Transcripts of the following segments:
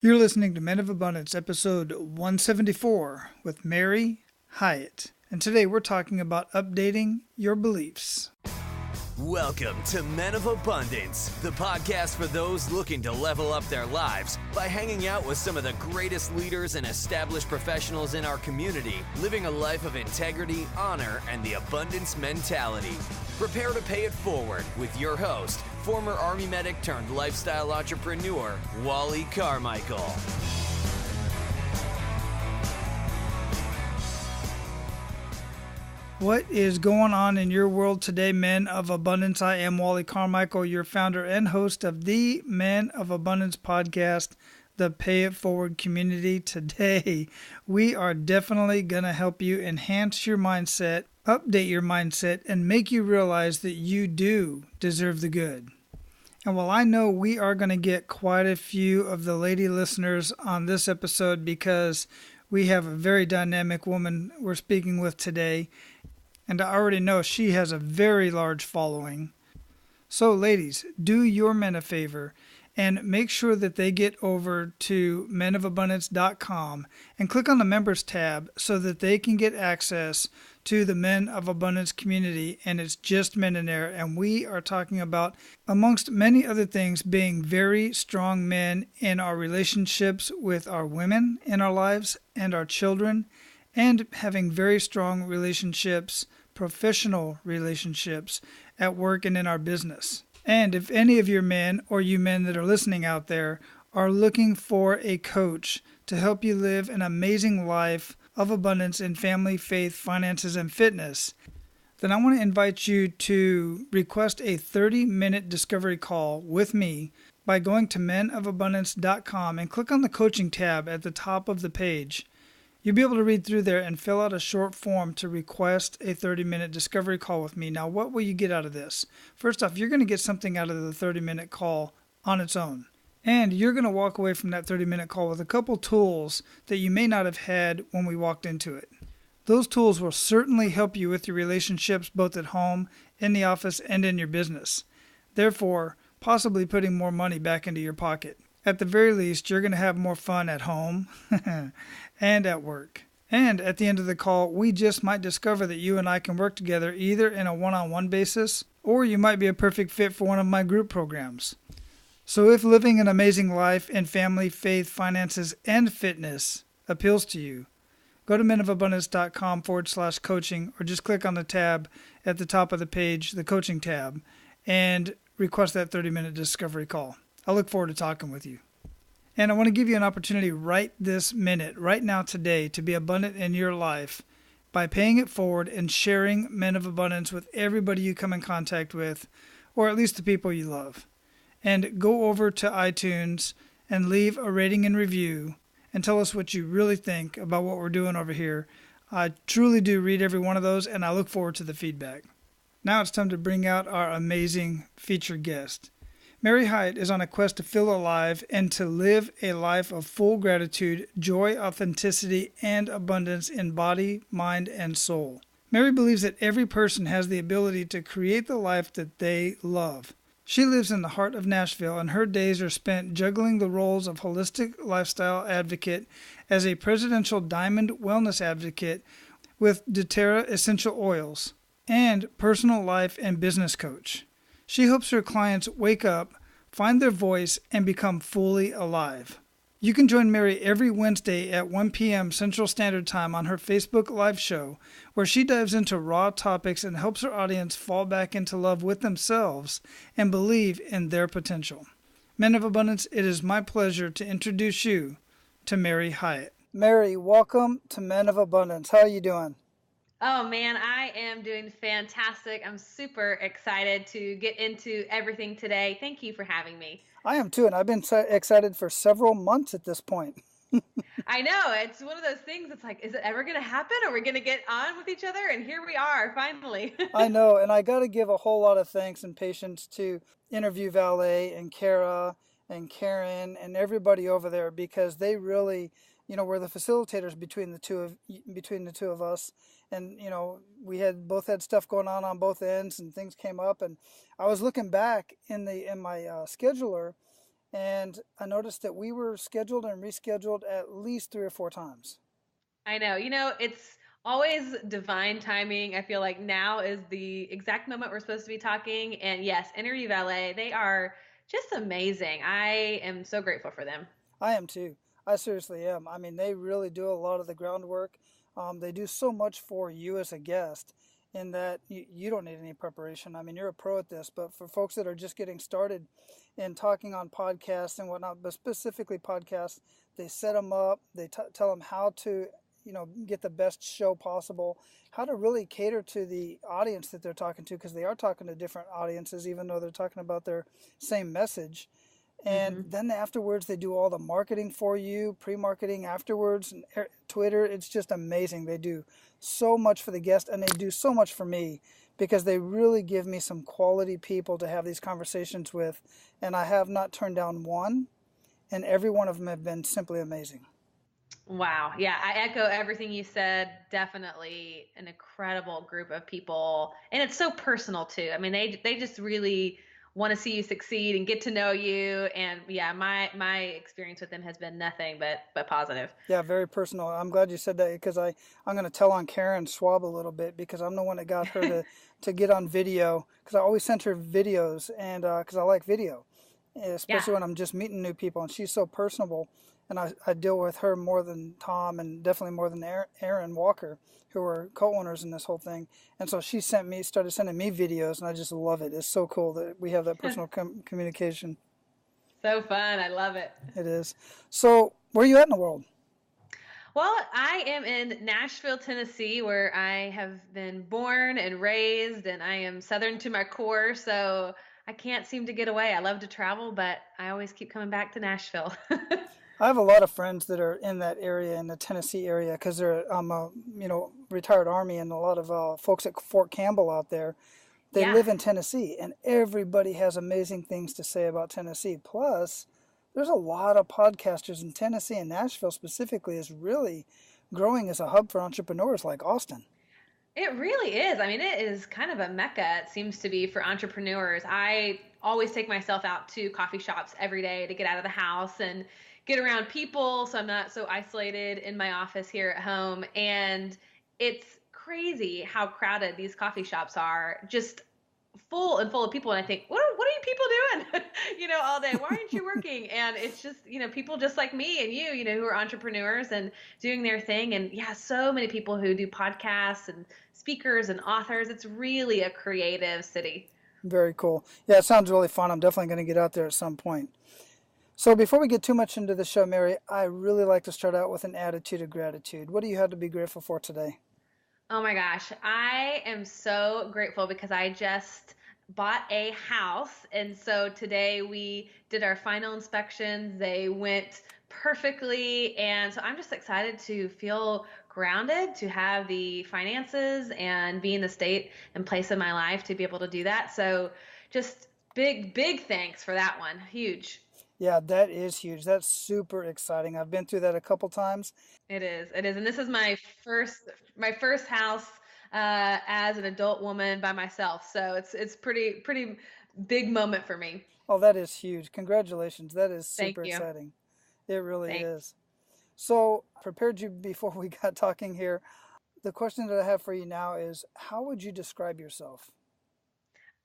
You're listening to Men of Abundance, episode 174, with Mary Hyatt. And today we're talking about updating your beliefs. Welcome to Men of Abundance, the podcast for those looking to level up their lives by hanging out with some of the greatest leaders and established professionals in our community, living a life of integrity, honor, and the abundance mentality. Prepare to pay it forward with your host, former Army medic turned lifestyle entrepreneur, Wally Carmichael. What is going on in your world today, Men of Abundance? I am Wally Carmichael, your founder and host of the Men of Abundance podcast, the Pay It Forward community. Today, we are definitely going to help you enhance your mindset, update your mindset, and make you realize that you do deserve the good. And while I know we are going to get quite a few of the lady listeners on this episode because we have a very dynamic woman we're speaking with today, and I already know she has a very large following. So ladies, do your men a favor and make sure that they get over to menofabundance.com and click on the members tab so that they can get access to the Men of Abundance community, and it's just men in there. And we are talking about, amongst many other things, being very strong men in our relationships with our women in our lives and our children, and having very strong relationships, professional relationships at work and in our business. And if any of your men or you men that are listening out there are looking for a coach to help you live an amazing life of abundance in family, faith, finances, and fitness, then I want to invite you to request a 30-minute discovery call with me by going to menofabundance.com and click on the coaching tab at the top of the page. You'll be able to read through there and fill out a short form to request a 30-minute discovery call with me. Now, what will you get out of this? First off, you're going to get something out of the 30-minute call on its own. And you're going to walk away from that 30-minute call with a couple tools that you may not have had when we walked into it. Those tools will certainly help you with your relationships both at home, in the office, and in your business. Therefore, possibly putting more money back into your pocket. At the very least, you're going to have more fun at home and at work. And at the end of the call, we just might discover that you and I can work together either in a one-on-one basis, or you might be a perfect fit for one of my group programs. So if living an amazing life in family, faith, finances, and fitness appeals to you, go to menofabundance.com/coaching, or just click on the tab at the top of the page, the coaching tab, and request that 30-minute discovery call. I look forward to talking with you. And I want to give you an opportunity right this minute, right now today, to be abundant in your life by paying it forward and sharing Men of Abundance with everybody you come in contact with, or at least the people you love. And go over to iTunes and leave a rating and review and tell us what you really think about what we're doing over here. I truly do read every one of those, and I look forward to the feedback. Now it's time to bring out our amazing featured guest. Mary Hyatt is on a quest to feel alive and to live a life of full gratitude, joy, authenticity, and abundance in body, mind, and soul. Mary believes that every person has the ability to create the life that they love. She lives in the heart of Nashville, and her days are spent juggling the roles of holistic lifestyle advocate as a presidential diamond wellness advocate with doTERRA essential oils, and personal life and business coach. She hopes her clients wake up, find their voice, and become fully alive. You can join Mary every Wednesday at 1 p.m. Central Standard Time on her Facebook Live show, where she dives into raw topics and helps her audience fall back into love with themselves and believe in their potential. Men of Abundance, it is my pleasure to introduce you to Mary Hyatt. Mary, welcome to Men of Abundance. How are you doing? Oh man, I am doing fantastic. I'm super excited to get into everything today. Thank you for having me. I am too, and I've been excited for several months at this point. I know, it's one of those things, it's like, is it ever going to happen? Are we going to get on with each other? And here we are, finally. I know, and I got to give a whole lot of thanks and patience to Interview Valet and Kara and Karen and everybody over there, because they really, were the facilitators between the two of us. And, we had both had stuff going on both ends, and things came up. And I was looking back in my scheduler, And I noticed that we were scheduled and rescheduled at least 3 or 4 times. I know. It's always divine timing. I feel like now is the exact moment we're supposed to be talking. And yes, Interview Valet, they are just amazing. I am so grateful for them. I am too. I seriously am. I mean, they really do a lot of the groundwork. They do so much for you as a guest in that you don't need any preparation. I mean, you're a pro at this, but for folks that are just getting started in talking on podcasts and whatnot, but specifically podcasts, they set them up, they tell them how to, get the best show possible, how to really cater to the audience that they're talking to, because they are talking to different audiences, even though they're talking about their same message. And Hmm. then afterwards, they do all the marketing for you, pre-marketing afterwards, and Twitter. It's just amazing. They do so much for the guest, and they do so much for me because they really give me some quality people to have these conversations with. And I have not turned down one, and every one of them have been simply amazing. Wow. Yeah, I echo everything you said. Definitely an incredible group of people. And it's so personal too. I mean, they just really want to see you succeed and get to know you. And yeah, my experience with them has been nothing but positive. Yeah, very personal. I'm glad you said that because I'm going to tell on Karen Schwab a little bit because I'm the one that got her to get on video because I always sent her videos and because I like video, Yeah. especially when I'm just meeting new people, and she's so personable. And I deal with her more than Tom and definitely more than Aaron Walker, who are co-owners in this whole thing. And so she started sending me videos, and I just love it. It's so cool that we have that personal communication. So fun. I love it. It is. So where are you at in the world? Well, I am in Nashville, Tennessee, where I have been born and raised, and I am Southern to my core, so I can't seem to get away. I love to travel, but I always keep coming back to Nashville. I have a lot of friends that are in that area, in the Tennessee area, because I'm a retired Army, and a lot of folks at Fort Campbell out there. They Yeah. live in Tennessee, and everybody has amazing things to say about Tennessee. Plus, there's a lot of podcasters in Tennessee, and Nashville specifically is really growing as a hub for entrepreneurs like Austin. It really is. I mean, it is kind of a mecca, it seems to be for entrepreneurs. I always take myself out to coffee shops every day to get out of the house and get around people so I'm not so isolated in my office here at home. And it's crazy how crowded these coffee shops are, just full and full of people. And I think, what are you people doing, all day? Why aren't you working? And it's just, people just like me and you, who are entrepreneurs and doing their thing. And yeah, so many people who do podcasts and speakers and authors. It's really a creative city. Very cool. Yeah, it sounds really fun. I'm definitely going to get out there at some point. So before we get too much into the show, Mary, I really like to start out with an attitude of gratitude. What do you have to be grateful for today? Oh my gosh, I am so grateful because I just bought a house. And so today we did our final inspections. They went perfectly. And so I'm just excited to feel grounded, to have the finances and be in the state and place in my life to be able to do that. So just big thanks for that one. Huge. Yeah, that is huge. That's super exciting. I've been through that a couple times. It is. It is. And this is my first house as an adult woman by myself. So it's pretty big moment for me. Oh, that is huge. Congratulations. That is Thank super you. exciting. It really Thanks. is. So, prepared you before we got talking here. The question that I have for you now is how would you describe yourself?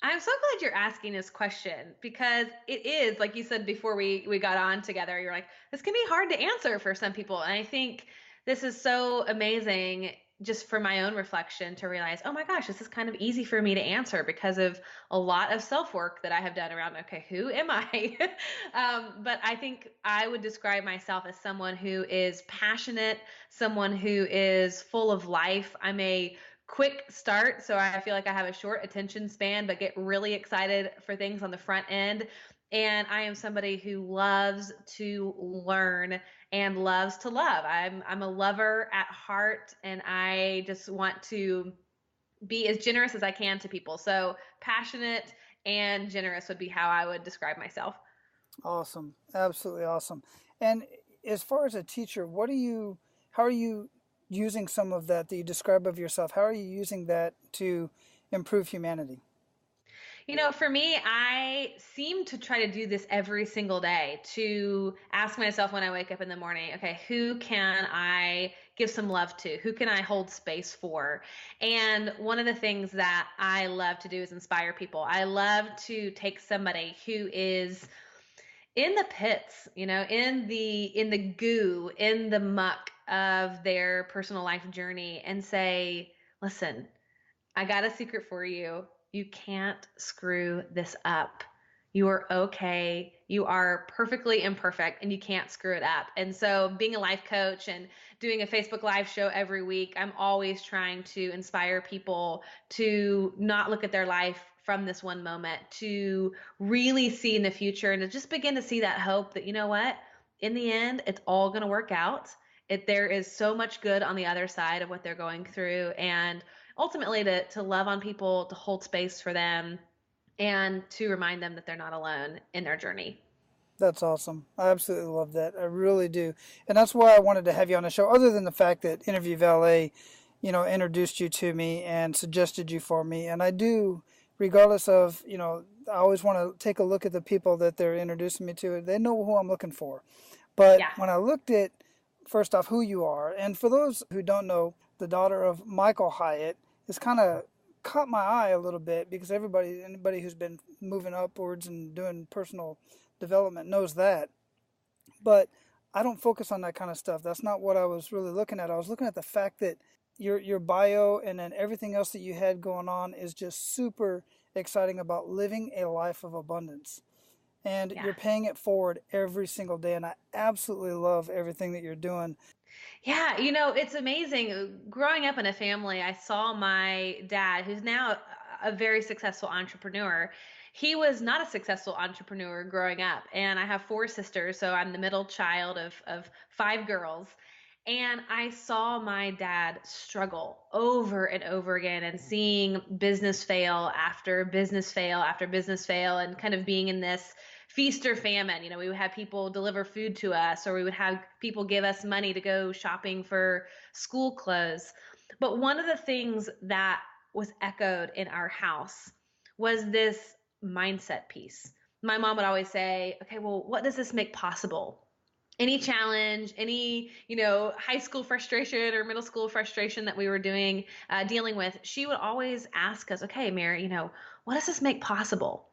I'm so glad you're asking this question because it is, like you said before we got on together, you're like, this can be hard to answer for some people. And I think this is so amazing just for my own reflection to realize, oh my gosh, this is kind of easy for me to answer because of a lot of self work that I have done around, okay, who am I? But I think I would describe myself as someone who is passionate, someone who is full of life. I'm a quick start, so I feel like I have a short attention span, but get really excited for things on the front end. And I am somebody who loves to learn and loves to love. I'm a lover at heart, and I just want to be as generous as I can to people. So passionate and generous would be how I would describe myself. Awesome. Absolutely awesome. And as far as a teacher, how are you using some of that you describe of yourself? How are you using that to improve humanity? For me, I seem to try to do this every single day to ask myself when I wake up in the morning, okay, who can I give some love to? Who can I hold space for? And one of the things that I love to do is inspire people. I love to take somebody who is in the pits, in the goo, in the muck of their personal life journey and say, listen, I got a secret for you. You can't screw this up. You are okay. You are perfectly imperfect and you can't screw it up. And so, being a life coach and doing a Facebook Live show every week, I'm always trying to inspire people to not look at their life from this one moment, to really see in the future and to just begin to see that hope that, you know what, in the end, it's all going to work out. There is so much good on the other side of what they're going through. And ultimately to love on people, to hold space for them, and to remind them that they're not alone in their journey. That's awesome. I absolutely love that. I really do. And that's why I wanted to have you on the show, other than the fact that Interview Valet, introduced you to me and suggested you for me. And I do, regardless of, I always want to take a look at the people that they're introducing me to. They know who I'm looking for. But Yeah. when I looked at, first off, who you are, and for those who don't know, the daughter of Michael Hyatt, has kind of caught my eye a little bit because anybody who's been moving upwards and doing personal development knows that. But I don't focus on that kind of stuff. That's not what I was really looking at. I was looking at the fact that your bio and then everything else that you had going on is just super exciting about living a life of abundance. And Yeah. you're paying it forward every single day. And I absolutely love everything that you're doing. Yeah, it's amazing. Growing up in a family, I saw my dad, who's now a very successful entrepreneur. He was not a successful entrepreneur growing up. And I have four sisters, so I'm the middle child of five girls. And I saw my dad struggle over and over again and seeing business fail after business fail after business fail and kind of being in this feast or famine. We would have people deliver food to us, or we would have people give us money to go shopping for school clothes. But one of the things that was echoed in our house was this mindset piece. My mom would always say, okay, well, what does this make possible? Any challenge, any, high school frustration or middle school frustration that we were dealing with, she would always ask us, okay, Mary, what does this make possible?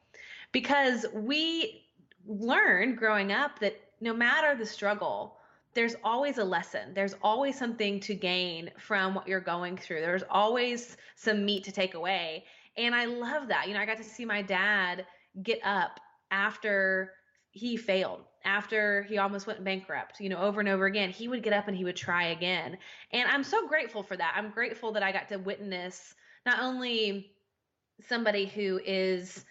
Because we learned growing up that no matter the struggle, there's always a lesson. There's always something to gain from what you're going through. There's always some meat to take away. And I love that. I got to see my dad get up after he failed, after he almost went bankrupt, over and over again. He would get up and he would try again. And I'm so grateful for that. I'm grateful that I got to witness not only somebody who is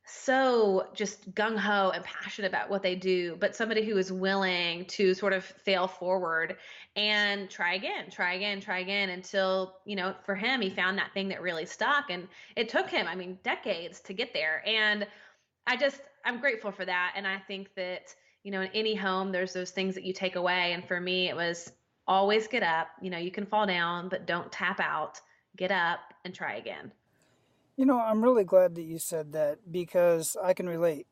so just gung-ho and passionate about what they do, but somebody who is willing to sort of fail forward and try again, try again, try again until, for him, he found that thing that really stuck. And it took him, decades to get there. And I'm grateful for that. And I think that, in any home, there's those things that you take away. And for me, it was always get up. You can fall down, but don't tap out. Get up and try again. I'm really glad that you said that because I can relate.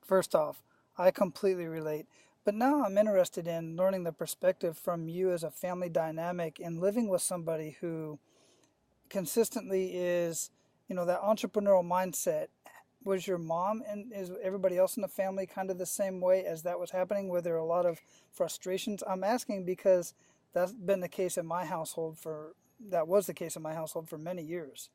First off, I completely relate. But now I'm interested in learning the perspective from you as a family dynamic and living with somebody who consistently is, that entrepreneurial mindset. Was your mom and is everybody else in the family kind of the same way as that was happening? Were there a lot of frustrations? I'm asking because that's been the case in my household that was the case in my household for many years.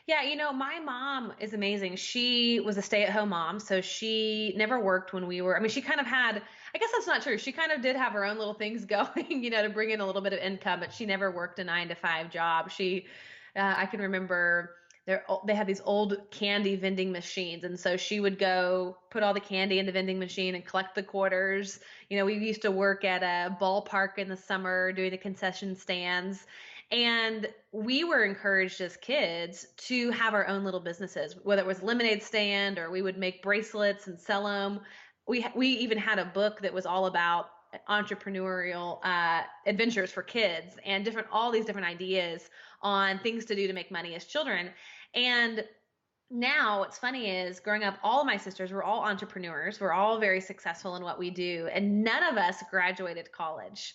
Yeah, my mom is amazing. She was a stay-at-home mom, so she never worked when we were, she kind of had, I guess that's not true. She kind of did have her own little things going, to bring in a little bit of income, but she never worked a 9-to-5 job. I can remember they had these old candy vending machines. And so she would go put all the candy in the vending machine and collect the quarters. We used to work at a ballpark in the summer doing the concession stands. And we were encouraged as kids to have our own little businesses, whether it was lemonade stand or we would make bracelets and sell them. We even had a book that was all about entrepreneurial adventures for kids and all these different ideas on things to do to make money as children. And now what's funny is growing up, all of my sisters were all entrepreneurs. We're all very successful in what we do, and none of us graduated college,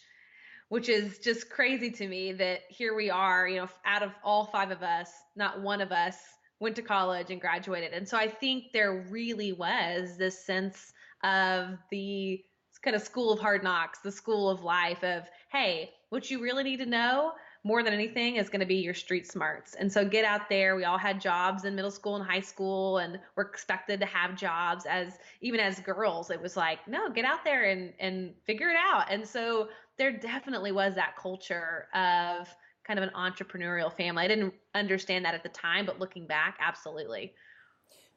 which is just crazy to me that here we are, out of all five of us, not one of us went to college and graduated. And so I think there really was this sense of the kind of school of hard knocks, the school of life of, hey, what you really need to know more than anything is going to be your street smarts. And so get out there. We all had jobs in middle school and high school, and we're expected to have jobs as even as girls. It was like, no, get out there and figure it out. And so there definitely was that culture of kind of an entrepreneurial family. I didn't understand that at the time, but looking back, absolutely.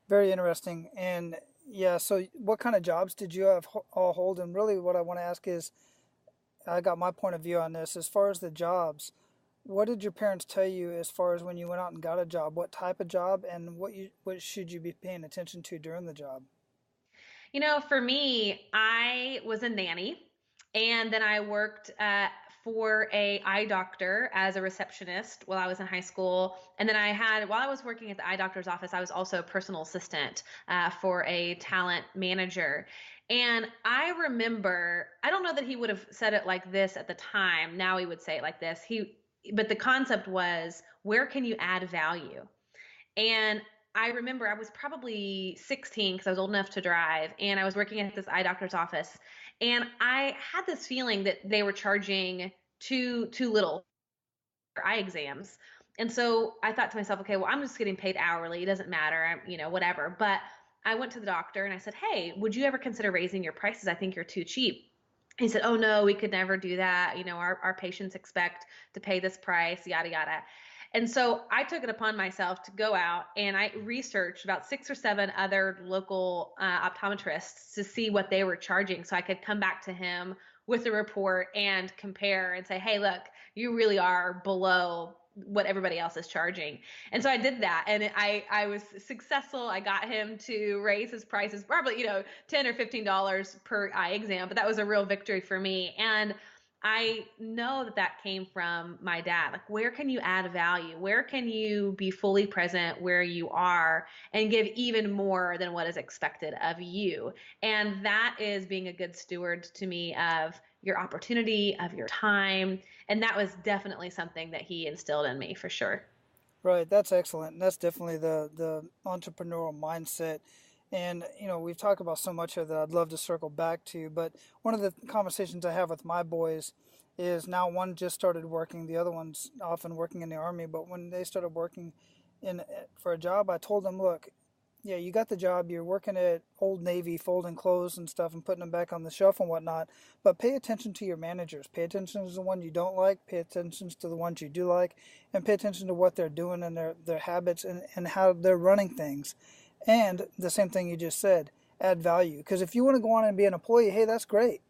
Very interesting. And yeah, so what kind of jobs did you have all hold? And really, what I want to ask is, I got my point of view on this. As far as the jobs, what did your parents tell you as far as when you went out and got a job? What type of job, and what should you be paying attention to during the job? For me, I was a nanny, and then I worked for a eye doctor as a receptionist while I was in high school. And then while I was working at the eye doctor's office, I was also a personal assistant for a talent manager. And I remember, I don't know that he would have said it like this at the time. Now he would say it like this. But the concept was, where can you add value? And I remember I was probably 16 because I was old enough to drive, and I was working at this eye doctor's office, and I had this feeling that they were charging too little for eye exams. And so I thought to myself, okay, well, I'm just getting paid hourly. It doesn't matter, whatever. But I went to the doctor and I said, hey, would you ever consider raising your prices? I think you're too cheap. He said, oh no, we could never do that. Our patients expect to pay this price, yada, yada. And so I took it upon myself to go out and I researched about 6 or 7 other local optometrists to see what they were charging so I could come back to him with a report and compare and say, hey, look, you really are below what everybody else is charging. And so I did that, and I was successful. I got him to raise his prices probably, $10 or $15 per eye exam, but that was a real victory for me. And I know that came from my dad. Like, where can you add value? Where can you be fully present where you are and give even more than what is expected of you? And that is being a good steward to me of your opportunity, of your time. And that was definitely something that he instilled in me for sure. Right, that's excellent. And that's definitely the entrepreneurial mindset. And we've talked about so much of that I'd love to circle back to, but one of the conversations I have with my boys is now one just started working, the other one's often working in the Army, but when they started working in for a job, I told them, look, yeah, you got the job, you're working at Old Navy folding clothes and stuff and putting them back on the shelf and whatnot, but pay attention to your managers. Pay attention to the one you don't like, pay attention to the ones you do like, and pay attention to what they're doing and their habits and how they're running things. And the same thing you just said, add value. Because if you want to go on and be an employee, hey, that's great.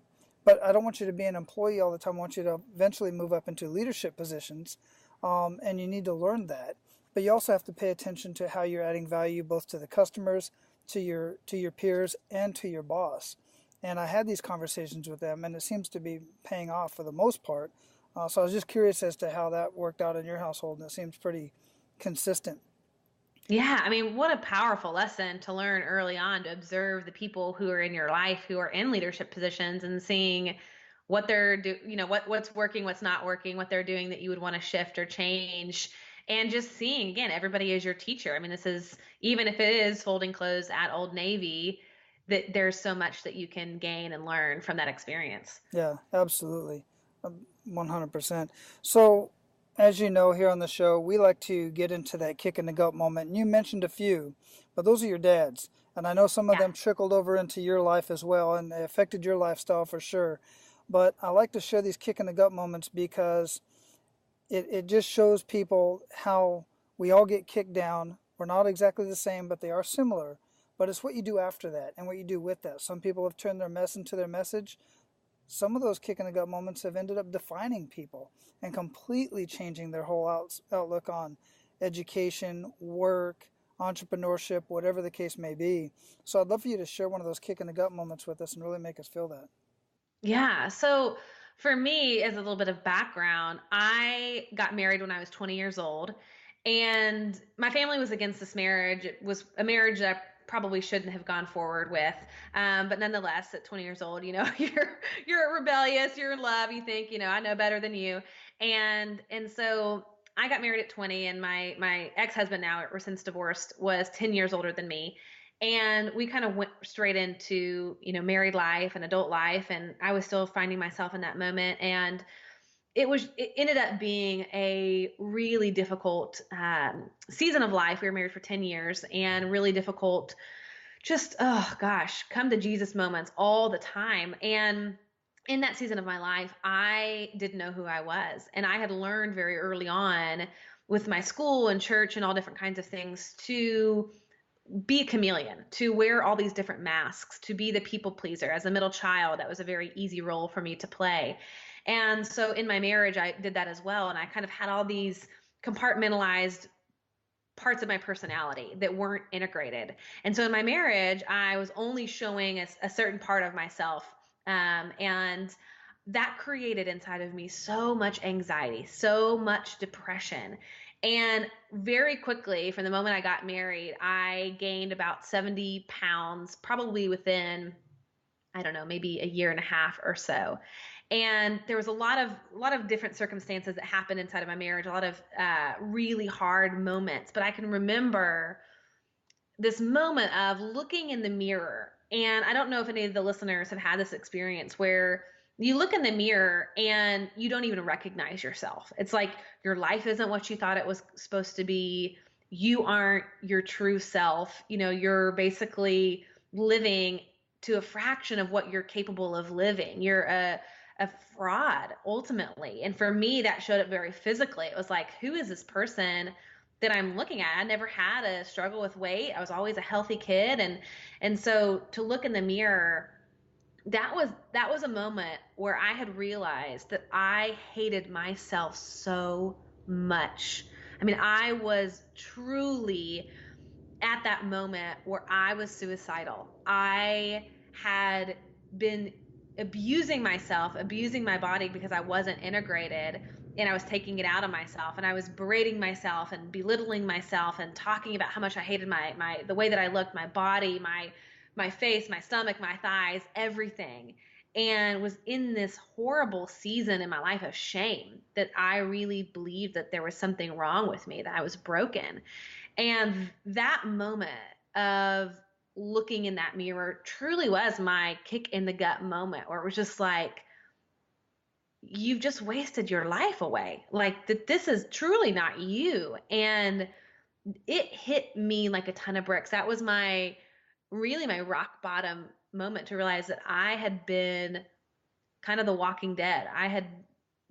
But I don't want you to be an employee all the time. I want you to eventually move up into leadership positions, and you need to learn that. But you also have to pay attention to how you're adding value both to the customers, to your peers, and to your boss. And I had these conversations with them, and it seems to be paying off for the most part. So I was just curious as to how that worked out in your household, and it seems pretty consistent. Yeah, I mean, what a powerful lesson to learn early on to observe the people who are in your life who are in leadership positions and seeing what they're what's working, what's not working, what they're doing that you would want to shift or change. And just seeing again, everybody is your teacher. I mean, this is even if it is folding clothes at Old Navy, that there's so much that you can gain and learn from that experience. Yeah, absolutely. 100%. So, as you know, here on the show, we like to get into that kick in the gut moment. And you mentioned a few, but those are your dad's. And I know some of Yeah. them trickled over into your life as well, and they affected your lifestyle for sure. But I like to share these kick in the gut moments because it just shows people how we all get kicked down. We're not exactly the same, but they are similar. But it's what you do after that and what you do with that. Some people have turned their mess into their message. Some of those kick in the gut moments have ended up defining people and completely changing their whole outlook on education, work, entrepreneurship, whatever the case may be. So I'd love for you to share one of those kick in the gut moments with us and really make us feel that. Yeah. So for me, as a little bit of background, I got married when I was 20 years old. And my family was against this marriage. It was a marriage that I probably shouldn't have gone forward with. But nonetheless, at 20 years old, you're rebellious, you're in love, you think, I know better than you. And so I got married at 20, and my ex-husband, now we're since divorced, was 10 years older than me. And we kind of went straight into, married life and adult life. And I was still finding myself in that moment. And it ended up being a really difficult season of life. We were married for 10 years, and really difficult, just, oh gosh, come to Jesus moments all the time. And in that season of my life, I didn't know who I was. And I had learned very early on with my school and church and all different kinds of things to be a chameleon, to wear all these different masks, to be the people pleaser. As a middle child, that was a very easy role for me to play. And so in my marriage, I did that as well. And I kind of had all these compartmentalized parts of my personality that weren't integrated. And so in my marriage, I was only showing a certain part of myself. And that created inside of me so much anxiety, so much depression. And very quickly, from the moment I got married, I gained about 70 pounds, probably within, I don't know, maybe a year and a half or so. And there was a lot of different circumstances that happened inside of my marriage, a lot of really hard moments. But I can remember this moment of looking in the mirror. And I don't know if any of the listeners have had this experience where you look in the mirror and you don't even recognize yourself. It's like your life isn't what you thought it was supposed to be. You aren't your true self. You're basically living to a fraction of what you're capable of living. You're a fraud ultimately. And for me, that showed up very physically. It was like, who is this person that I'm looking at? I never had a struggle with weight. I was always a healthy kid. And so to look in the mirror, that was a moment where I had realized that I hated myself so much. I mean, I was truly at that moment where I was suicidal. I had been abusing myself, abusing my body because I wasn't integrated, and I was taking it out of myself, and I was berating myself and belittling myself and talking about how much I hated the way that I looked, my body, my face, my stomach, my thighs, everything. And was in this horrible season in my life of shame that I really believed that there was something wrong with me, that I was broken. And that moment of looking in that mirror truly was my kick in the gut moment, where it was just like, you've just wasted your life away. Like, that this is truly not you. And it hit me like a ton of bricks. That was really my rock bottom moment, to realize that I had been kind of the walking dead. I had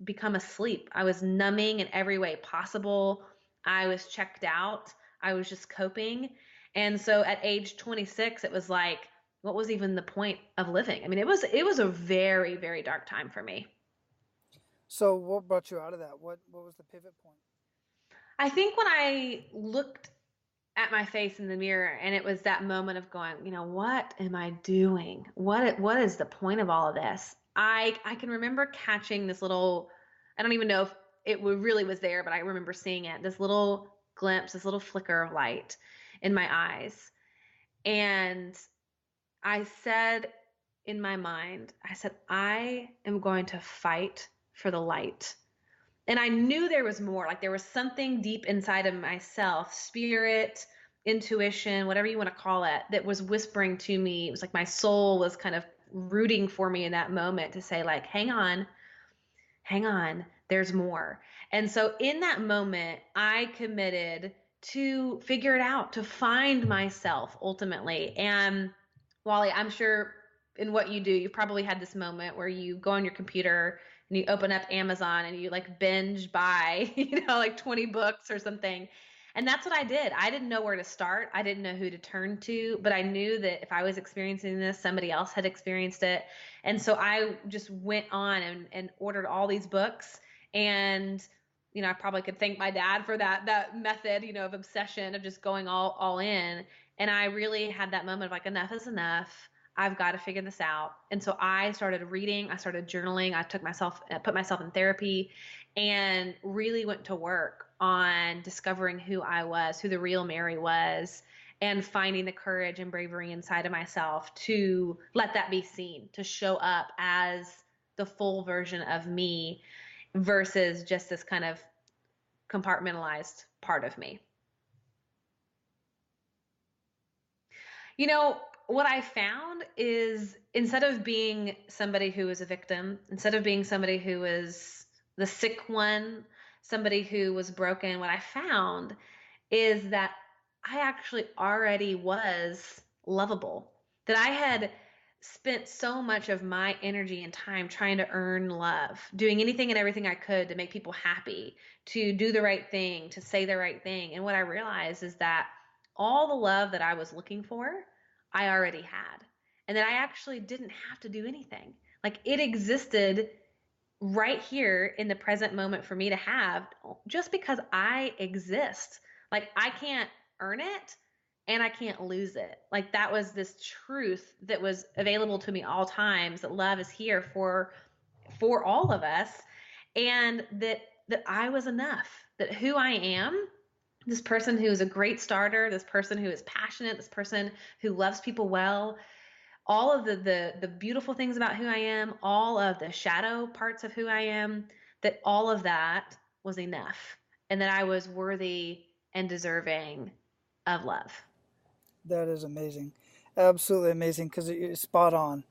become asleep. I was numbing in every way possible. I was checked out. I was just coping. And so at age 26, it was like, what was even the point of living? I mean, it was a very, very dark time for me. So what brought you out of that? What was the pivot point? I think when I looked at my face in the mirror, and it was that moment of going, what am I doing? What is the point of all of this? I can remember catching this little, I don't even know if it really was there, but I remember seeing it, this little glimpse, this little flicker of light in my eyes. And I said in my mind, I am going to fight for the light. And I knew there was more, like there was something deep inside of myself, spirit, intuition, whatever you want to call it, that was whispering to me. It was like my soul was kind of rooting for me in that moment to say, like, hang on, there's more. And so in that moment, I committed to figure it out, to find myself ultimately. And Wally, I'm sure in what you do, you probably had this moment where you go on your computer and you open up Amazon and you like binge buy, like 20 books or something. And that's what I did. I didn't know where to start. I didn't know who to turn to, but I knew that if I was experiencing this, somebody else had experienced it. And so I just went on and ordered all these books. And, I probably could thank my dad for that method, of obsession, of just going all in. And I really had that moment of like, enough is enough. I've got to figure this out. And so I started reading, I started journaling, I put myself in therapy and really went to work on discovering who I was, who the real Mary was, and finding the courage and bravery inside of myself to let that be seen, to show up as the full version of me versus just this kind of compartmentalized part of me. You know, what I found is instead of being somebody who is a victim, instead of being somebody who is the sick one, somebody who was broken, what I found is that I actually already was lovable, that I had spent so much of my energy and time trying to earn love, doing anything and everything I could to make people happy, to do the right thing, to say the right thing. And what I realized is that all the love that I was looking for, I already had. And that I actually didn't have to do anything. Like it existed right here in the present moment for me to have just because I exist. Like I can't earn it and I can't lose it. Like that was this truth that was available to me all times, that love is here for all of us, and that I was enough, that who I am, this person who is a great starter, this person who is passionate, this person who loves people well, all of the beautiful things about who I am, all of the shadow parts of who I am, that all of that was enough, and that I was worthy and deserving of love. That is amazing. Absolutely amazing, because you're spot on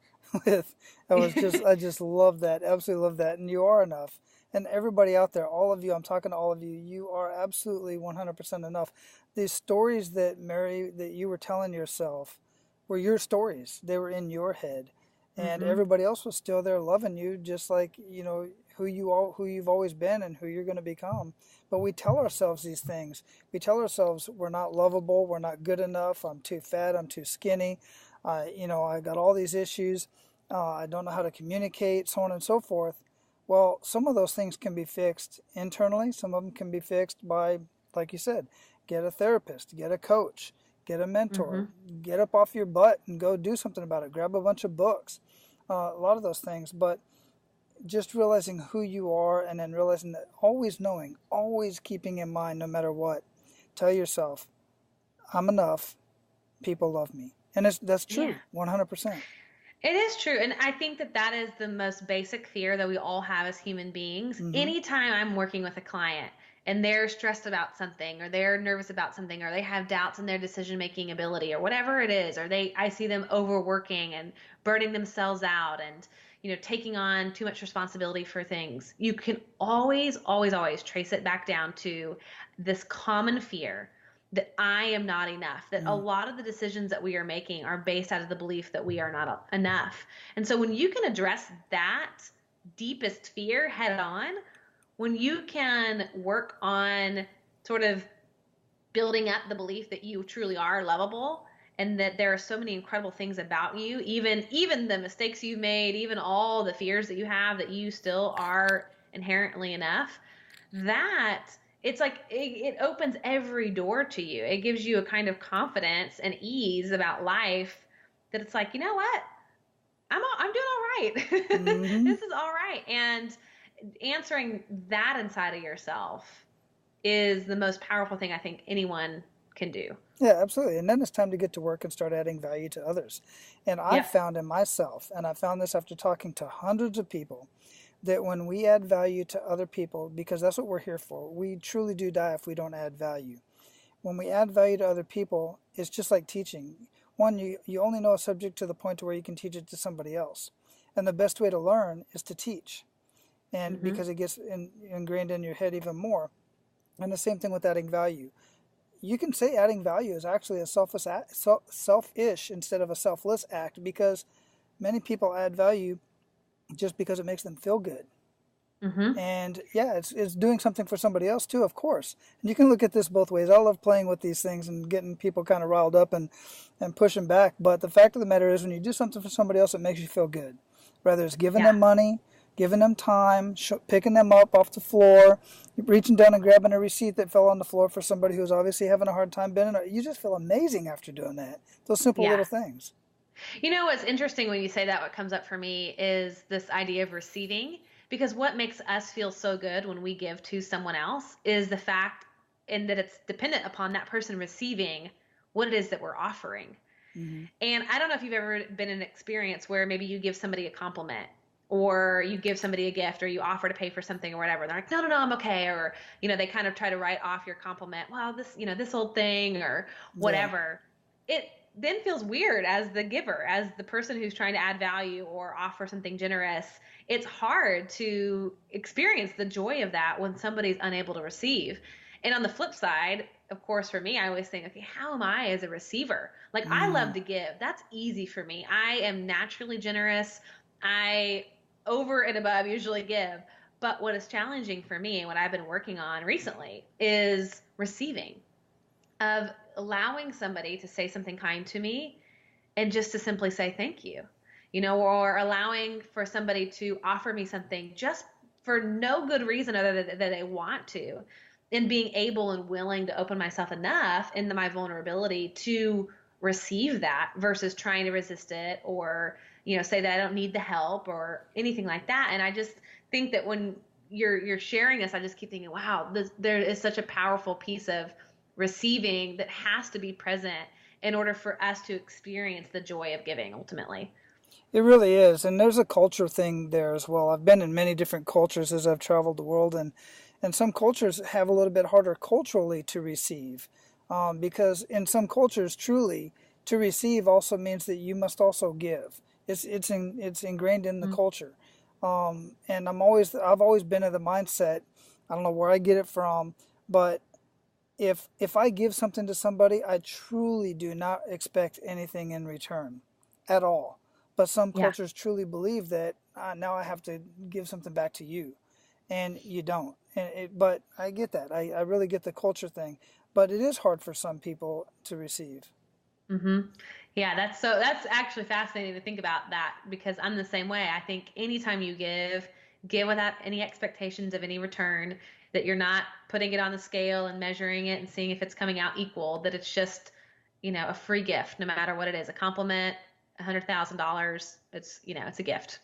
with, I just love that. Absolutely love that. And you are enough. And everybody out there, all of you, I'm talking to all of you, you are absolutely 100% enough. These stories that Mary, that you were telling yourself were your stories. They were in your head. And everybody else was still there loving you, just like, you know, who you've always been and who you're going to become. But we tell ourselves these things. We tell ourselves we're not lovable, we're not good enough, I'm too fat, I'm too skinny, you know, I got all these issues, I don't know how to communicate, so on and so forth. Well, some of those things can be fixed internally. Some of them can be fixed by, like you said, get a therapist, get a coach, get a mentor, get up off your butt and go do something about it. Grab a bunch of books, a lot of those things. But just realizing who you are, and then realizing that, always knowing, always keeping in mind, no matter what, tell yourself, I'm enough, people love me. And that's true, 100%. It is true. And I think that is the most basic fear that we all have as human beings. Anytime I'm working with a client and they're stressed about something, or they're nervous about something, or they have doubts in their decision-making ability, or whatever it is, or I see them overworking and burning themselves out and, you know, taking on too much responsibility for things, you can always, always, always trace it back down to this common fear that I am not enough, that a lot of the decisions that we are making are based out of the belief that we are not enough. And so when you can address that deepest fear head on, when you can work on sort of building up the belief that you truly are lovable, and that there are so many incredible things about you, even the mistakes you've made, even all the fears that you have, that you still are inherently enough, that it's like it opens every door to you. It gives you a kind of confidence and ease about life that it's like, you know what? I'm doing all right. This is all right. And answering that inside of yourself is the most powerful thing I think anyone can do. Yeah, absolutely. And then it's time to get to work and start adding value to others. And I've found in myself, and I found this after talking to hundreds of people, that when we add value to other people, because that's what we're here for, we truly do die if we don't add value. When we add value to other people, it's just like teaching. One, you only know a subject to the point to where you can teach it to somebody else. And the best way to learn is to teach. And because it gets ingrained in your head even more. And the same thing with adding value. You can say adding value is actually a selfish instead of a selfless act, because many people add value just because it makes them feel good. And yeah, it's doing something for somebody else too, of course. And you can look at this both ways. I love playing with these things and getting people kind of riled up and pushing back. But the fact of the matter is, when you do something for somebody else, it makes you feel good. Whether it's giving them money, giving them time, picking them up off the floor, reaching down and grabbing a receipt that fell on the floor for somebody who's obviously having a hard time bending it. You just feel amazing after doing that. Those simple little things. You know, what's interesting when you say that, what comes up for me is this idea of receiving, Because what makes us feel so good when we give to someone else is the fact and that it's dependent upon that person receiving what it is that we're offering. Mm-hmm. And I don't know if you've ever been in an experience where maybe you give somebody a compliment or you give somebody a gift or you offer to pay for something or whatever. They're like, no, I'm okay. Or, they kind of try to write off your compliment. Well, this old thing or whatever. Yeah. It then feels weird as the giver, as the person who's trying to add value or offer something generous. It's hard to experience the joy of that when somebody's unable to receive. And on the flip side, of course, for me, I always think, okay, how am I as a receiver? Like, I love to give. That's easy for me. I am naturally generous. I over and above usually give. But what is challenging for me and what I've been working on recently is receiving, of allowing somebody to say something kind to me and just to simply say thank you, or allowing for somebody to offer me something just for no good reason other than that they want to. And being able and willing to open myself enough into my vulnerability to receive that versus trying to resist it or, say that I don't need the help or anything like that. And I just think that when you're sharing this, I just keep thinking, wow, there is such a powerful piece of receiving that has to be present in order for us to experience the joy of giving ultimately. It really is. And there's a culture thing there as well. I've been in many different cultures as I've traveled the world, and some cultures have a little bit harder culturally to receive, because in some cultures, truly, to receive also means that you must also give. It's ingrained in the culture, and I've always been of the mindset. I don't know where I get it from, but if I give something to somebody, I truly do not expect anything in return, at all. But some cultures truly believe that now I have to give something back to you, and you don't. But I get that. I really get the culture thing. But it is hard for some people to receive. Mm-hmm. Yeah, that's actually fascinating to think about that because I'm the same way. I think anytime you give without any expectations of any return, that you're not putting it on the scale and measuring it and seeing if it's coming out equal, that it's just, a free gift, no matter what it is, a compliment, $100,000. It's a gift.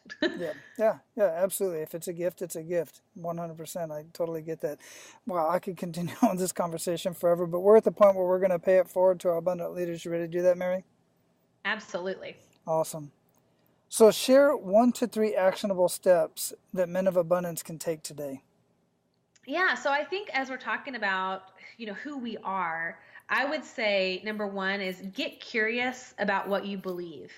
Yeah, absolutely. If it's a gift, it's a gift. 100%. I totally get that. Wow, I could continue on this conversation forever, but we're at the point where we're going to pay it forward to our abundant leaders. You ready to do that, Mary? Absolutely. Awesome. So share 1 to 3 actionable steps that men of abundance can take today. Yeah. So I think as we're talking about, who we are, I would say number 1 is get curious about what you believe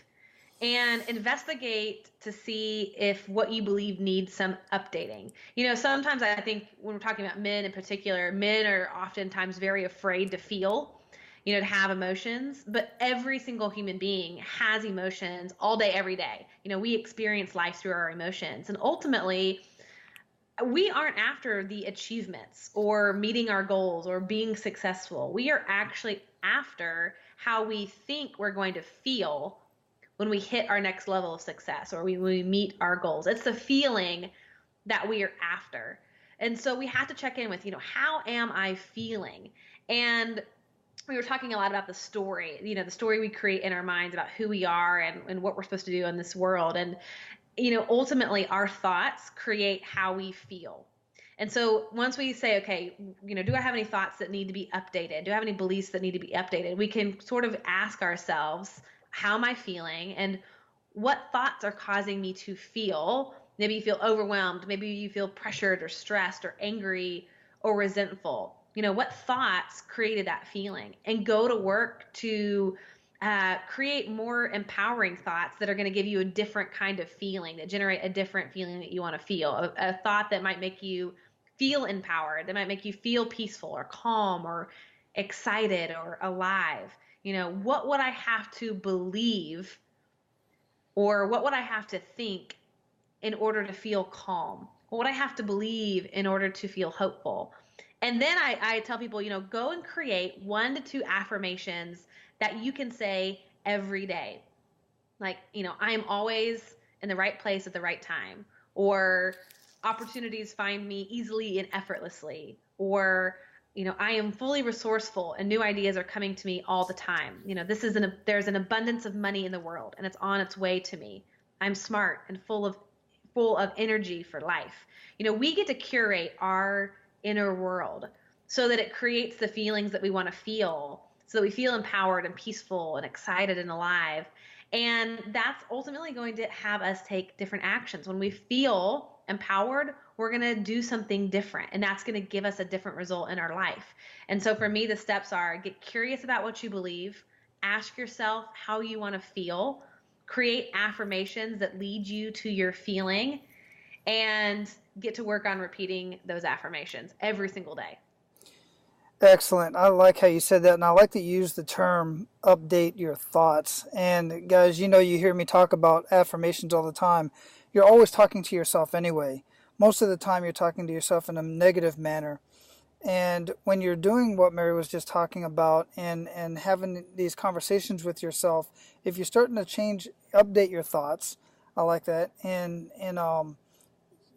and investigate to see if what you believe needs some updating. Sometimes I think when we're talking about men in particular, men are oftentimes very afraid to feel, to have emotions, but every single human being has emotions all day, every day. We experience life through our emotions, and ultimately we aren't after the achievements or meeting our goals or being successful. We are actually after how we think we're going to feel when we hit our next level of success or when we meet our goals. It's the feeling that we are after. And so we have to check in with, how am I feeling? And we were talking a lot about the story, the story we create in our minds about who we are and what we're supposed to do in this world. And ultimately our thoughts create how we feel. And so once we say, okay, do I have any thoughts that need to be updated? Do I have any beliefs that need to be updated? We can sort of ask ourselves, how am I feeling? And what thoughts are causing me to feel? Maybe you feel overwhelmed. Maybe you feel pressured or stressed or angry or resentful. What thoughts created that feeling? And go to work to create more empowering thoughts that are going to give you a different kind of feeling, that generate a different feeling that you want to feel, a thought that might make you feel empowered, that might make you feel peaceful or calm or excited or alive. What would I have to believe or what would I have to think in order to feel calm? What would I have to believe in order to feel hopeful? And then I tell people, go and create 1 to 2 affirmations that you can say every day. Like, I am always in the right place at the right time, or opportunities find me easily and effortlessly, or, I am fully resourceful and new ideas are coming to me all the time. There's an abundance of money in the world and it's on its way to me. I'm smart and full full of energy for life. We get to curate our inner world so that it creates the feelings that we want to feel, so that we feel empowered and peaceful and excited and alive. And that's ultimately going to have us take different actions. When we feel empowered, we're going to do something different, and that's going to give us a different result in our life. And so for me, the steps are: get curious about what you believe, ask yourself how you want to feel, create affirmations that lead you to your feeling, and get to work on repeating those affirmations every single day. Excellent. I like how you said that, and I like to use the term update your thoughts. And guys, you hear me talk about affirmations all the time. You're always talking to yourself anyway. Most of the time you're talking to yourself in a negative manner. And when you're doing what Mary was just talking about and having these conversations with yourself, if you're starting to update your thoughts, I like that. And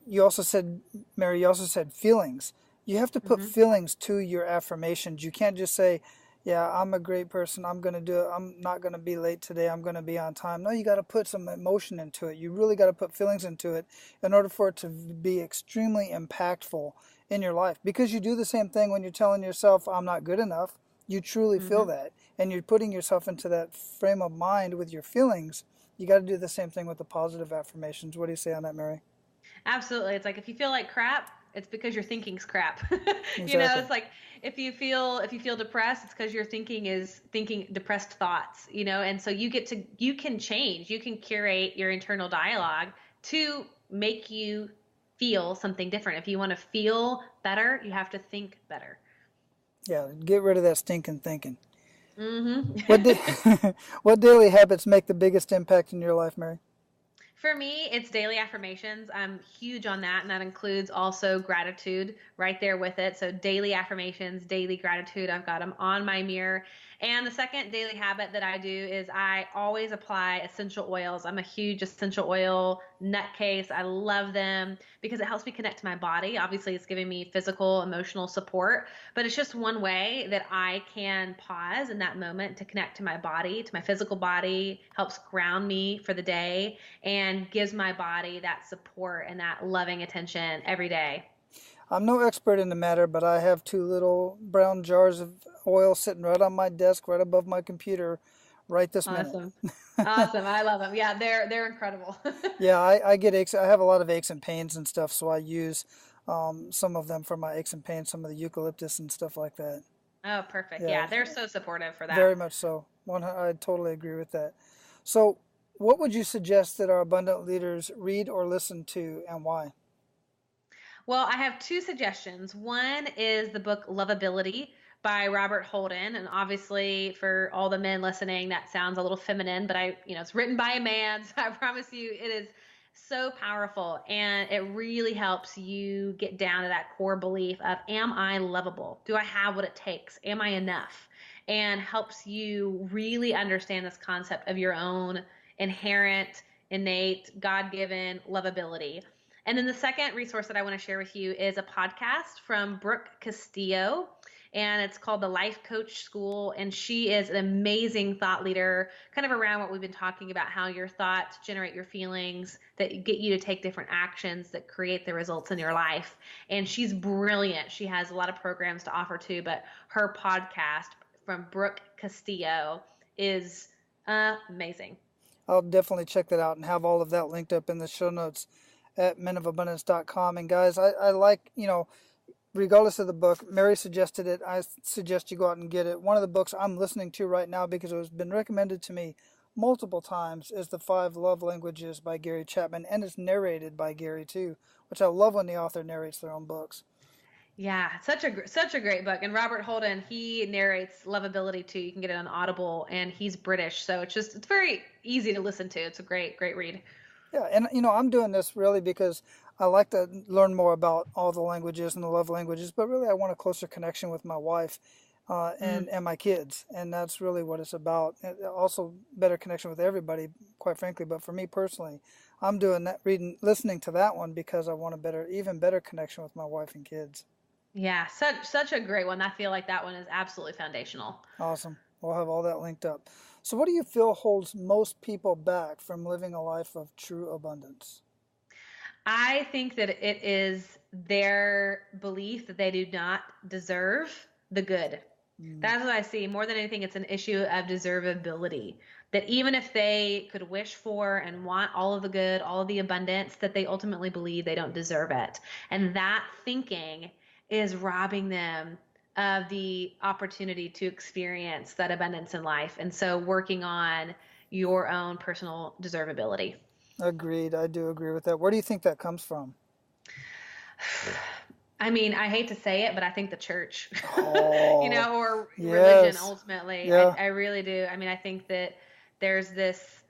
you also said, Mary, you also said feelings. You have to put feelings to your affirmations. You can't just say, yeah, I'm a great person. I'm going to do it. I'm not going to be late today. I'm going to be on time. No, you got to put some emotion into it. You really got to put feelings into it in order for it to be extremely impactful in your life. Because you do the same thing when you're telling yourself, I'm not good enough. You truly feel that. And you're putting yourself into that frame of mind with your feelings. You got to do the same thing with the positive affirmations. What do you say on that, Mary? Absolutely. It's like, if you feel like crap, it's because your thinking's crap. Exactly. It's like, if you feel depressed, it's because you're thinking depressed thoughts, and so you can change, you can curate your internal dialogue to make you feel something different. If you want to feel better, you have to think better. Yeah, get rid of that stinking thinking. What Mm-hmm. what daily habits make the biggest impact in your life, Mary? For me, it's daily affirmations. I'm huge on that, and that includes also gratitude right there with it. So daily affirmations, daily gratitude, I've got them on my mirror. And the second daily habit that I do is I always apply essential oils. I'm a huge essential oil nutcase. I love them because it helps me connect to my body. Obviously, it's giving me physical, emotional support, but it's just one way that I can pause in that moment to connect to my body, to my physical body, helps ground me for the day, and gives my body that support and that loving attention every day. I'm no expert in the matter, but I have 2 little brown jars of oil sitting right on my desk, right above my computer, right this minute. Awesome. Awesome. I love them. Yeah, they're incredible. Yeah, I get aches. I have a lot of aches and pains and stuff, so I use some of them for my aches and pains, some of the eucalyptus and stuff like that. Oh, perfect. Yeah, Yeah, they're so supportive for that. very much so. I totally agree with that. So, what would you suggest that our abundant leaders read or listen to, and why? Well, I have two suggestions. One is the book Lovability by Robert Holden. And obviously, for all the men listening, that sounds a little feminine, but it's written by a man. So I promise you it is so powerful. And it really helps you get down to that core belief of, am I lovable? Do I have what it takes? Am I enough? And helps you really understand this concept of your own inherent, innate, God-given lovability. And then the second resource that I want to share with you is a podcast from Brooke Castillo, and it's called The Life Coach School. And she is an amazing thought leader, kind of around what we've been talking about, how your thoughts generate your feelings that get you to take different actions that create the results in your life. And she's brilliant. She has a lot of programs to offer too, but her podcast from Brooke Castillo is amazing. I'll definitely check that out and have all of that linked up in the show notes at menofabundance.com. And guys, I like, regardless of the book, Mary suggested it. I suggest you go out and get it. One of the books I'm listening to right now, because it has been recommended to me multiple times, is The 5 Love Languages by Gary Chapman, and it's narrated by Gary too, which I love when the author narrates their own books. Yeah, such a great book. And Robert Holden, he narrates Lovability too. You can get it on Audible, and he's British, so it's very easy to listen to. It's a great read. Yeah, and I'm doing this really because I like to learn more about all the languages and the love languages, but really I want a closer connection with my wife and my kids, and that's really what it's about. And also better connection with everybody, quite frankly. But for me personally, I'm doing that, listening to that one because I want even better connection with my wife and kids. Yeah, such a great one. I feel like that one is absolutely foundational. Awesome. We'll have all that linked up. So what do you feel holds most people back from living a life of true abundance? I think that it is their belief that they do not deserve the good. Mm. That's what I see. More than anything, it's an issue of deservability. That even if they could wish for and want all of the good, all of the abundance, that they ultimately believe they don't deserve it. And that thinking is robbing them of the opportunity to experience that abundance in life. And so working on your own personal deservability. Agreed. I do agree with that. Where do you think that comes from? I mean, I hate to say it, but I think the church, Oh, or religion yes. ultimately. Yeah. I really do. I mean, I think that there's this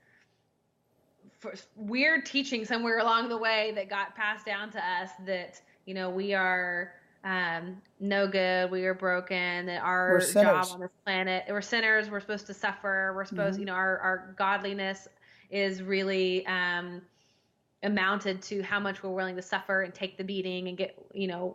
weird teaching somewhere along the way that got passed down to us that, we are no good, we are broken, that We're our job sinners. on this planet, we're sinners, we're supposed to suffer, we're supposed, Hmm. our godliness is really amounted to how much we're willing to suffer and take the beating and get,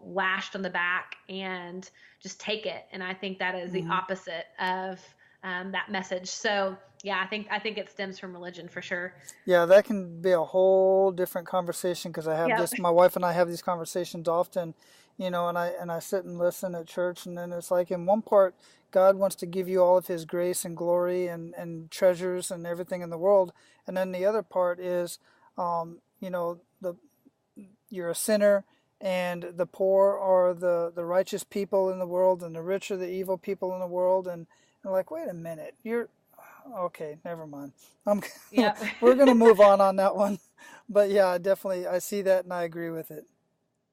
lashed on the back and just take it. And I think that is the Hmm. opposite of that message. So yeah, I think it stems from religion for sure. Yeah, that can be a whole different conversation because Yep. my wife and I have these conversations often, and I sit and listen at church, and then it's like in one part, God wants to give you all of His grace and glory and treasures and everything in the world, and then the other part is, the you're a sinner, and the poor are the righteous people in the world, and the rich are the evil people in the world, and like, wait a minute, you're okay, never mind. I'm Yep. we're gonna move on that one. But yeah, definitely I see that and I agree with it.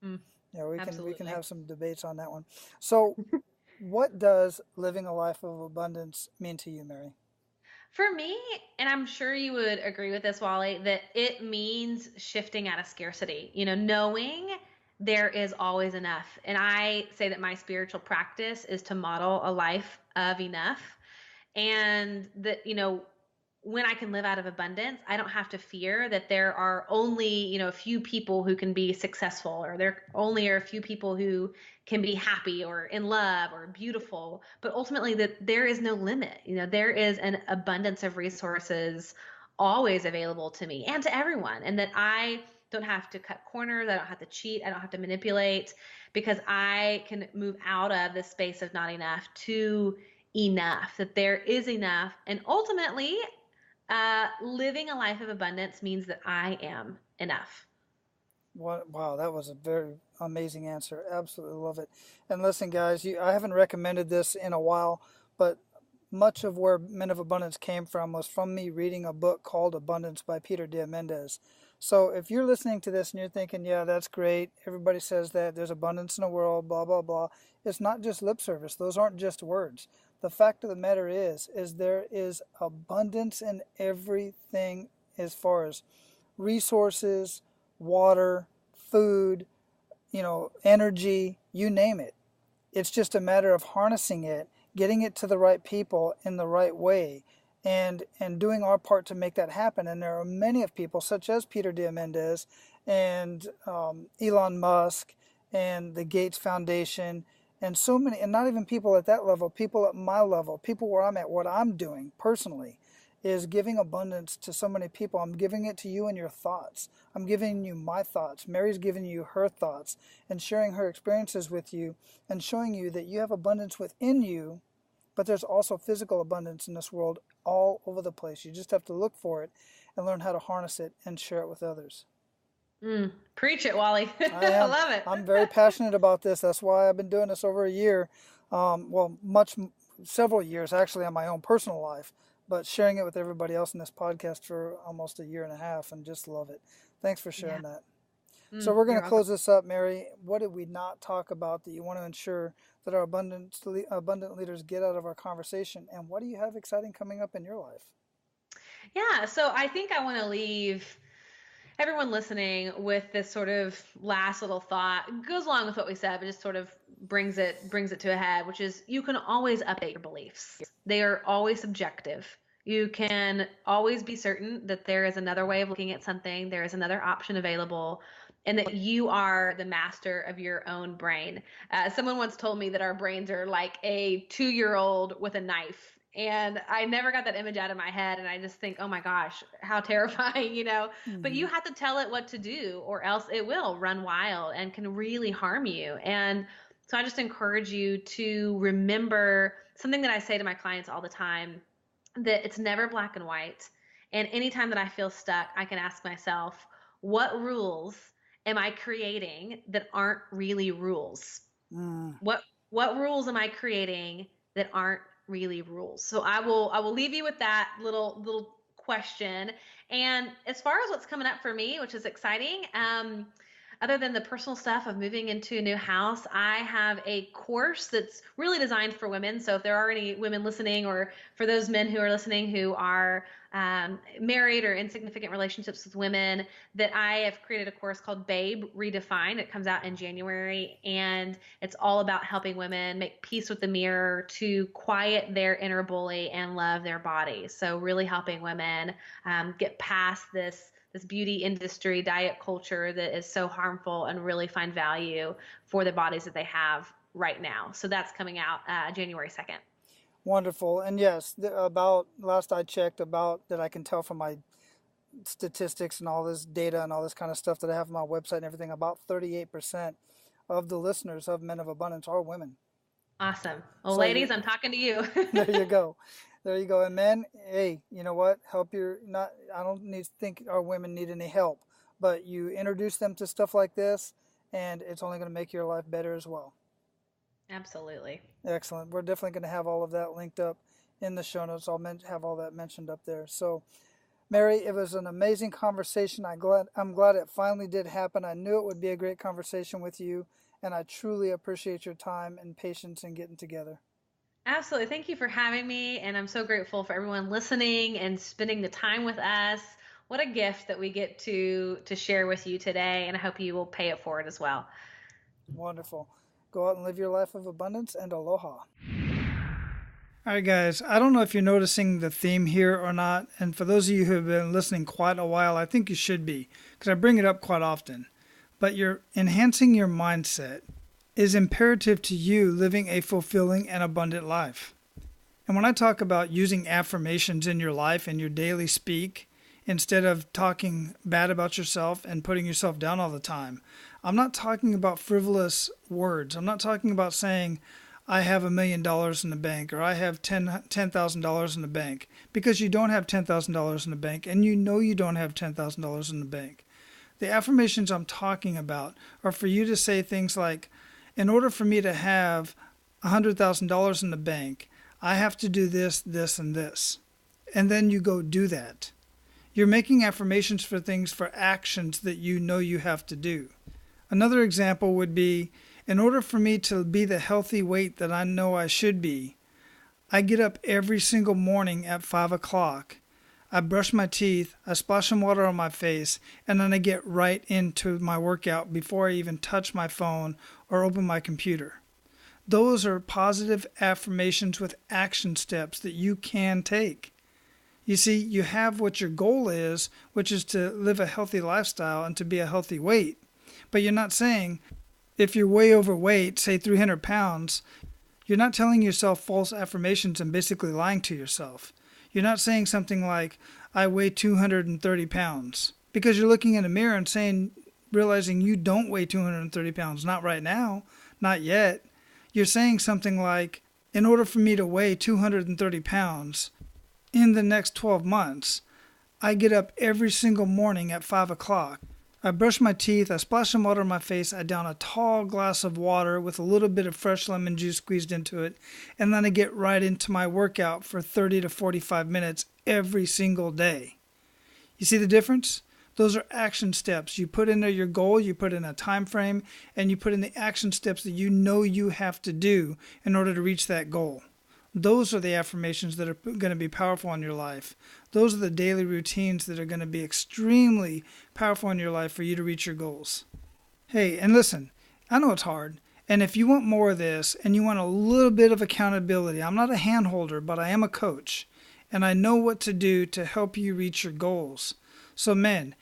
Mm, Yeah, we can absolutely. have some debates on that one. So, what does living a life of abundance mean to you, Mary? For me, and I'm sure you would agree with this, Wally, that it means shifting out of scarcity, knowing there is always enough. And I say that my spiritual practice is to model a life of enough. And that, when I can live out of abundance, I don't have to fear that there are only, a few people who can be successful, or there only are a few people who can be happy or in love or beautiful, but ultimately that there is no limit. There is an abundance of resources always available to me and to everyone, and that I don't have to cut corners, I don't have to cheat, I don't have to manipulate, because I can move out of this space of not enough to enough, that there is enough. And ultimately, living a life of abundance means that I am enough. What, wow, that was a very amazing answer. Absolutely love it. And listen, guys, I haven't recommended this in a while, but much of where Men of Abundance came from was from me reading a book called Abundance by Peter Diamandis. So if you're listening to this and you're thinking, yeah, that's great, everybody says that there's abundance in the world, blah, blah, blah, it's not just lip service. Those aren't just words. The fact of the matter is there is abundance in everything as far as resources, water, food, energy, you name it. It's just a matter of harnessing it, getting it to the right people in the right way, and doing our part to make that happen. And there are many of people, such as Peter Diamandis and Elon Musk and the Gates Foundation, and so many, and not even people at that level, people at my level, people where I'm at, what I'm doing personally is giving abundance to so many people. I'm giving it to you in your thoughts. I'm giving you my thoughts. Mary's giving you her thoughts and sharing her experiences with you and showing you that you have abundance within you, but there's also physical abundance in this world all over the place. You just have to look for it and learn how to harness it and share it with others. Preach it, Wally. I I am. love it. I'm very passionate about this. That's why I've been doing this over a year. Well, several years actually on my own personal life, but sharing it with everybody else in this podcast for almost a year and a half, and just love it. Thanks for Yeah. sharing that. So we're going You're to welcome. close this up, Mary. What did we not talk about that you want to ensure that our abundant leaders get out of our conversation? And what do you have exciting coming up in your life? Yeah. So I think I want to leave everyone listening with this sort of last little thought. It goes along with what we said, but just sort of brings it to a head, which is you can always update your beliefs. They are always subjective. You can always be certain that there is another way of looking at something, there is another option available, and that you are the master of your own brain. Someone once told me that our brains are like a 2-year-old with a knife, And I never got that image out of my head. And I just think, oh my gosh, how terrifying, but you have to tell it what to do or else it will run wild and can really harm you. And so I just encourage you to remember something that I say to my clients all the time, that it's never black and white. And anytime that I feel stuck, I can ask myself, what rules am I creating that aren't really rules? What rules am I creating that aren't really rules? So I will leave you with that little question. And as far as what's coming up for me, which is exciting, other than the personal stuff of moving into a new house, I have a course that's really designed for women. So if there are any women listening, or for those men who are listening who are married or in significant relationships with women, that I have created a course called Babe Redefined. It comes out in January, and it's all about helping women make peace with the mirror to quiet their inner bully and love their body. So really helping women get past this beauty industry, diet culture that is so harmful, and really find value for the bodies that they have right now. So that's coming out January 2nd. Wonderful. And yes, about last I checked, about that I can tell from my statistics and all this data and all this kind of stuff that I have on my website and everything, about 38% of the listeners of Men of Abundance are women. Awesome. Well, so ladies, I'm talking to you. There you go. There you go. And men, hey, you know what? I don't think our women need any help, but you introduce them to stuff like this, and it's only going to make your life better as well. Absolutely. Excellent. We're definitely going to have all of that linked up in the show notes. I'll have all that mentioned up there. So, Mary, it was an amazing conversation. I'm glad it finally did happen. I knew it would be a great conversation with you, and I truly appreciate your time and patience in getting together. Absolutely. Thank you for having me, and I'm so grateful for everyone listening and spending the time with us. What a gift that we get to share with you today, and I hope you will pay it forward as well. Wonderful. Go out and live your life of abundance and aloha. All right, guys, I don't know if you're noticing the theme here or not, and for those of you who have been listening quite a while, I think you should be, because I bring it up quite often. But you're enhancing your mindset is imperative to you living a fulfilling and abundant life. And when I talk about using affirmations in your life and your daily speak, instead of talking bad about yourself and putting yourself down all the time, I'm not talking about frivolous words. I'm not talking about saying, I have $1 million in the bank, or I have $10,000 in the bank, because you don't have $10,000 in the bank, and you know you don't have $10,000 in the bank. The affirmations I'm talking about are for you to say things like, in order for me to have $100,000 in the bank, I have to do this, this, and this. And then you go do that. You're making affirmations for things, for actions that you know you have to do. Another example would be, in order for me to be the healthy weight that I know I should be, I get up every single morning at 5 o'clock. I brush my teeth, I splash some water on my face, and then I get right into my workout before I even touch my phone or open my computer. Those are positive affirmations with action steps that you can take. You see, you have what your goal is, which is to live a healthy lifestyle and to be a healthy weight. But you're not saying, if you're way overweight, say 300 pounds, you're not telling yourself false affirmations and basically lying to yourself. You're not saying something like, I weigh 230 pounds, because you're looking in a mirror and realizing you don't weigh 230 pounds, not right now, not yet. You're saying something like, in order for me to weigh 230 pounds in the next 12 months, I get up every single morning at 5 o'clock. I brush my teeth, I splash some water on my face, I down a tall glass of water with a little bit of fresh lemon juice squeezed into it, and then I get right into my workout for 30 to 45 minutes every single day. You see the difference? Those are action steps. You put in there your goal, you put in a time frame, and you put in the action steps that you know you have to do in order to reach that goal. Those are the affirmations that are going to be powerful in your life. Those are the daily routines that are going to be extremely powerful in your life for you to reach your goals. Hey, and listen, I know it's hard. And if you want more of this and you want a little bit of accountability, I'm not a handholder, but I am a coach. And I know what to do to help you reach your goals. So men,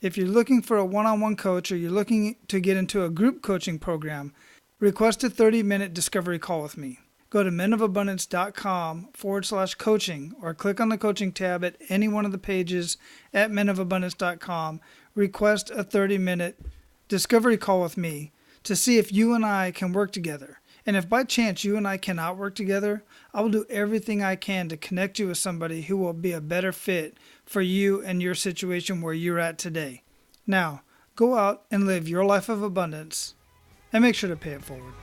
if you're looking for a one-on-one coach or you're looking to get into a group coaching program, request a 30-minute discovery call with me. Go to menofabundance.com/coaching or click on the coaching tab at any one of the pages at menofabundance.com. Request a 30-minute discovery call with me to see if you and I can work together. And if by chance you and I cannot work together, I will do everything I can to connect you with somebody who will be a better fit for you and your situation where you're at today. Now, go out and live your life of abundance and make sure to pay it forward.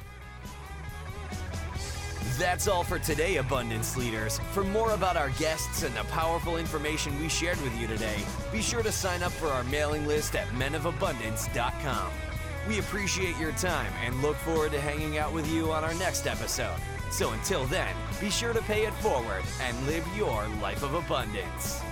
That's all for today, Abundance Leaders. For more about our guests and the powerful information we shared with you today, be sure to sign up for our mailing list at menofabundance.com. We appreciate your time and look forward to hanging out with you on our next episode. So until then, be sure to pay it forward and live your life of abundance.